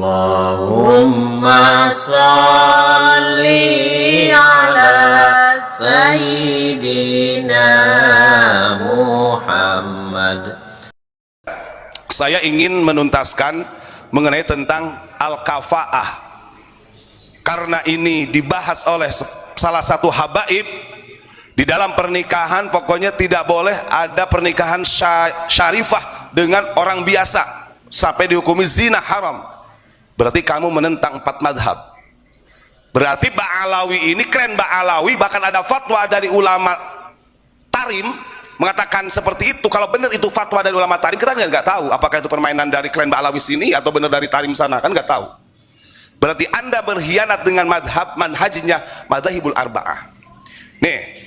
Allahumma salli ala Sayyidina Muhammad. Saya ingin menuntaskan mengenai tentang al-kafa'ah, karena ini dibahas oleh salah satu habaib di dalam pernikahan. Pokoknya tidak boleh ada pernikahan syarifah dengan orang biasa sampai dihukumi zina, haram. Berarti kamu menentang 4 madhab. Berarti Ba'alawi ini keren. Ba'alawi bahkan ada fatwa dari ulama Tarim mengatakan seperti itu. Kalau benar itu fatwa dari ulama Tarim, kita nggak tahu apakah itu permainan dari klan Ba'alawi sini atau benar dari Tarim sana, kan nggak tahu. Berarti Anda berkhianat dengan madhab manhajnya Madzhabul Arba'ah. Nih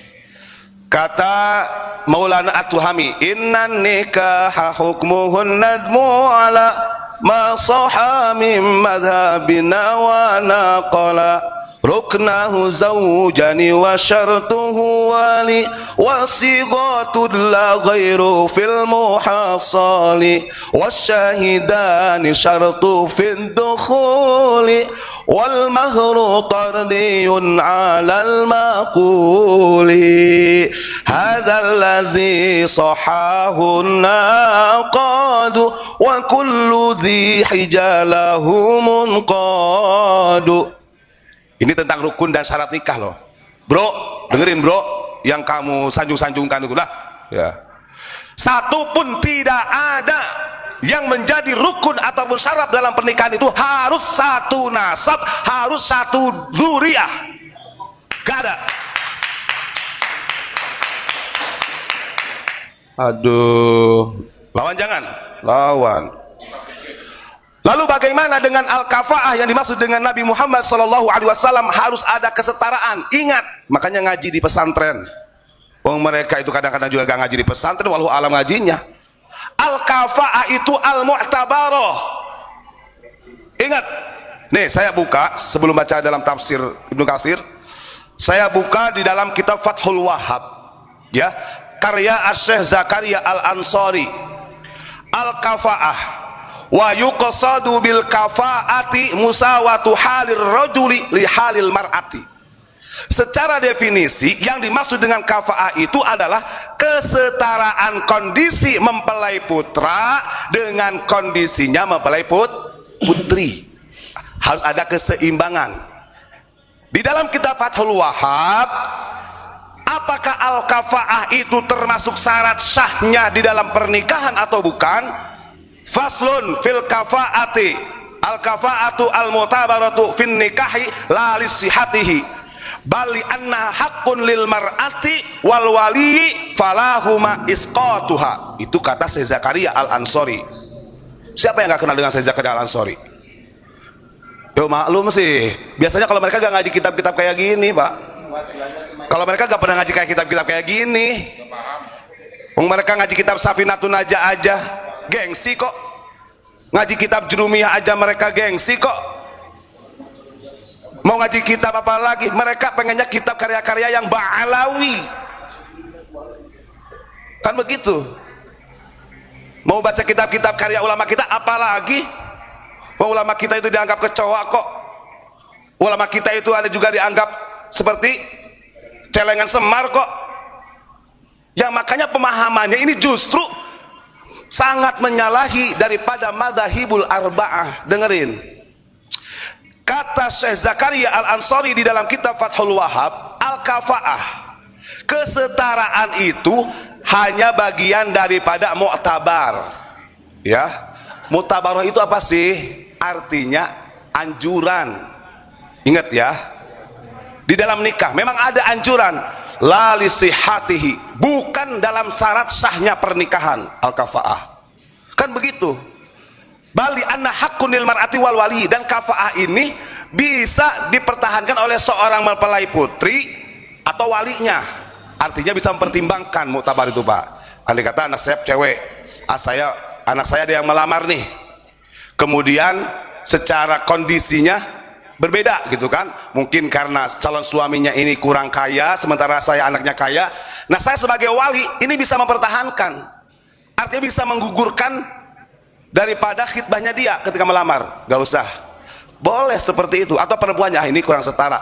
kata Maulana At-Tuhami, innan nikaha hukmuhun nadmu ala ma sahha min madhhabina wa naqala ruknahu zawjani wa syartuhu wali wa sighatul la ghairu fil muhassali wasyahidani syartu fid dukhuli wal mahru tardiyun alal maquli hadzal ladzi sahahu naqadu wa kullu dhi hijalahu munqadu. Ini tentang rukun dan syarat nikah loh, bro. Dengerin bro, yang kamu sanjung-sanjungkan itu lah ya. Satu pun tidak ada yang menjadi rukun ataupun syarat dalam pernikahan itu harus satu nasab, harus satu dzurriyyah. Gak ada. Aduh, lawan jangan, lawan. Lalu bagaimana dengan al-kafa'ah yang dimaksud dengan Nabi Muhammad SAW? Harus ada kesetaraan. Ingat, makanya ngaji di pesantren. Mereka itu kadang-kadang juga gak ngaji di pesantren, walau alam ngajinya. Al-kafa'ah itu al-mu'tabaroh. Ingat, nih saya buka sebelum baca dalam tafsir Ibnu Katsir, saya buka di dalam kitab Fathul Wahhab, ya, karya Asy-Syaikh Zakaria Al-Ansari. Al-kafa'ah wa yuqsadu bil kafaati musawatu halir rajuli li halil mar'ati. Secara definisi yang dimaksud dengan kafaah itu adalah kesetaraan kondisi mempelai putra dengan kondisinya mempelai putri. Harus ada keseimbangan. Di dalam kitab Fathul Wahhab, apakah al-kafaah itu termasuk syarat sahnya di dalam pernikahan atau bukan? Faslun fil kafaati, al kafaatu al mutabaratu fin nikahi la lisihatihi bali anna haqqun lil mar'ati wal wali falahuma isqatuha. Itu kata Syekh Zakaria Al Ansori. Siapa yang gak kenal dengan Syekh Zakaria Al Ansori? Yo maklum sih, biasanya kalau mereka gak ngaji kitab-kitab kayak gini pak, kalau mereka gak pernah ngaji kayak kitab-kitab kayak gini, mereka ngaji kitab Safinatun Najah aja gengsi kok, ngaji kitab Jurumiyah aja mereka gengsi kok, mau ngaji kitab apa lagi? Mereka pengennya kitab karya-karya yang Ba'alawi, kan begitu. Mau baca kitab-kitab karya ulama kita apalagi? Ulama kita itu dianggap kecoa kok. Ulama kita itu ada juga dianggap seperti celengan semar kok. Yang makanya pemahamannya ini justru sangat menyalahi daripada Madzhabul Arba'ah. Dengerin kata Syekh Zakaria Al Ansori di dalam kitab Fathul Wahhab, al-kafa'ah, kesetaraan itu hanya bagian daripada mu'tabar. Ya, mu'tabarah itu apa sih? Artinya anjuran. Ingat ya, di dalam nikah memang ada anjuran, la lisihatihi, bukan dalam syarat sahnya pernikahan al-kafa'ah, kan begitu. Bali anna haqqun lil mar'ati wal wali, dan kafa'ah ini bisa dipertahankan oleh seorang mempelai putri atau walinya. Artinya bisa mempertimbangkan muktabar itu pak. Andai kata anak saya cewek, anak saya ada yang melamar nih, kemudian secara kondisinya berbeda gitu kan, mungkin karena calon suaminya ini kurang kaya sementara saya anaknya kaya. Nah saya sebagai wali ini bisa mempertahankan, artinya bisa menggugurkan daripada khitbahnya dia ketika melamar. Gak usah, boleh seperti itu. Atau perempuannya, ini kurang setara,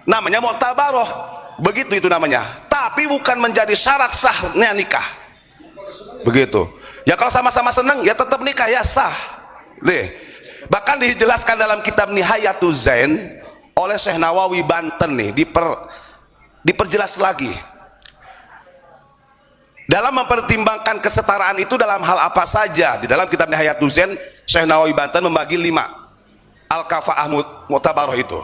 namanya mu'tabaroh, begitu itu namanya, tapi bukan menjadi syarat sahnya nikah. Begitu ya, kalau sama-sama senang ya tetap nikah ya sah deh. Bahkan dijelaskan dalam kitab Nihayatuz Zain oleh Syekh Nawawi Banten nih, diperjelas lagi dalam mempertimbangkan kesetaraan itu dalam hal apa saja. Di dalam kitab Nihayatuz Zain, Syekh Nawawi Banten membagi 5 al-kafa'ah mu'tabaroh itu.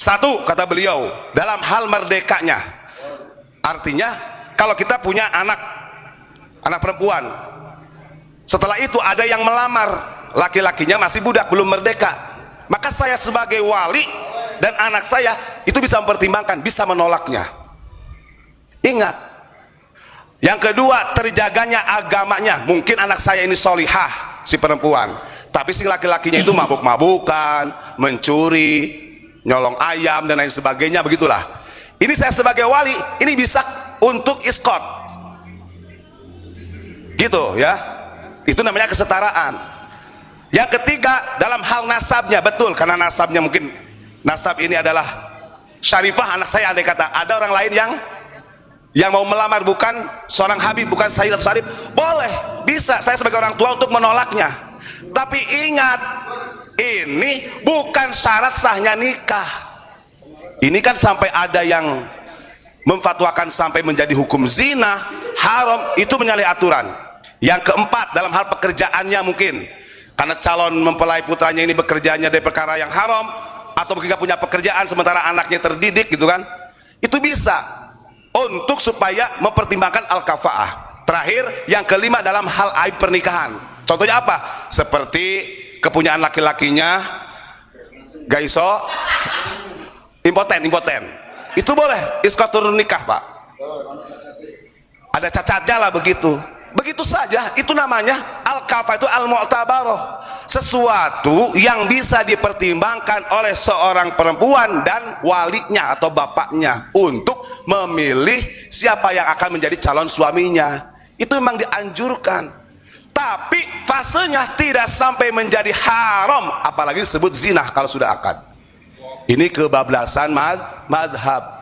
1, kata beliau, dalam hal merdekanya. Artinya kalau kita punya anak perempuan, setelah itu ada yang melamar, laki-lakinya masih budak, belum merdeka, maka saya sebagai wali dan anak saya itu bisa mempertimbangkan, bisa menolaknya. Ingat. Yang kedua, terjaganya agamanya. Mungkin anak saya ini solihah, si perempuan, tapi si laki-lakinya itu mabuk-mabukan, mencuri, nyolong ayam dan lain sebagainya, begitulah. Ini saya sebagai wali, ini bisa untuk iskot, gitu ya. Itu namanya kesetaraan. Yang ketiga, dalam hal nasabnya, betul, karena nasabnya mungkin nasab ini adalah syarifah anak saya, andai kata ada orang lain yang mau melamar bukan seorang Habib, bukan Sayyid atau Syarif, boleh, bisa saya sebagai orang tua untuk menolaknya. Tapi ingat, ini bukan syarat sahnya nikah. Ini kan sampai ada yang memfatwakan sampai menjadi hukum zina, haram, itu menyalahi aturan. Yang keempat, dalam hal pekerjaannya, mungkin karena calon mempelai putranya ini bekerjanya dari perkara yang haram, atau mungkin punya pekerjaan sementara anaknya terdidik, gitu kan, itu bisa untuk supaya mempertimbangkan al-kafa'ah. Terakhir, yang kelima, dalam hal aib pernikahan. Contohnya apa? Seperti kepunyaan laki-lakinya gak iso, impoten, itu boleh iskot turun nikah, Pak. Ada cacatnya lah, begitu saja. Itu namanya al-kafa'ah, itu al-mu'tabaroh, sesuatu yang bisa dipertimbangkan oleh seorang perempuan dan walinya atau bapaknya untuk memilih siapa yang akan menjadi calon suaminya. Itu memang dianjurkan, tapi fasenya tidak sampai menjadi haram, apalagi disebut zina kalau sudah akad. Ini kebablasan madhab.